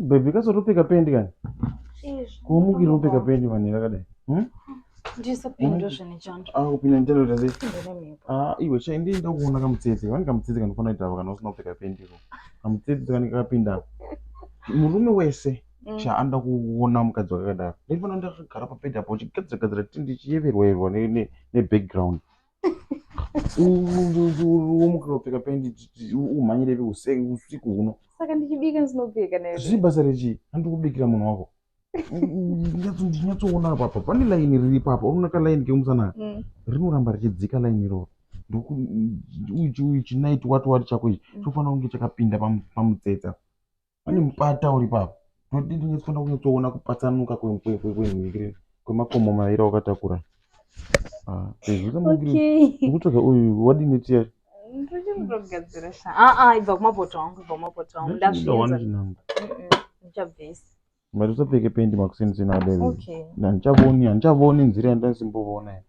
Baby kasotopfeka pendi kani? Kumukira kupfeka pendi manhero akadai. Ndisapinda zvine chando. Kupinda nechando tase. Iwe chaindienda kuona kamutsetse. Vani kamutsetse kanofana kuita apa kana usina kupfeka pendi ko. Kamutsetse kani kakapinda. Murume wese chaanda kuona mukadzi wakadaro. Ndinofana ndakagara papedhi apo uchigadzira ndichiyeverwa nebackground. Umukira kupfeka pendi umhanyire usiku huno. Saka ndichibika ndinopfeka naye. Zvibasa rechi handikubikira munhu wako. Ndinyatsoona apa pane laini riri ipapo. Unoona kalaini kemusana rinoramba richidzika laini iroro. Chinaiti wati chako ichi chofana kunge chakapinda pamutsetsa. Pane mupata uri ipapo. Ndinofana kunyatsoona kupatsanuka kwemakomo maviri awakatakura. Ndikutsvaga uyu wadini tiya. Ndikutogadzira ibva kumapota angu ndazvienza. Ndichabvesa. Mari usapfeke pendi makuseni sina adai. Handichavoni nzira yandasimbovona.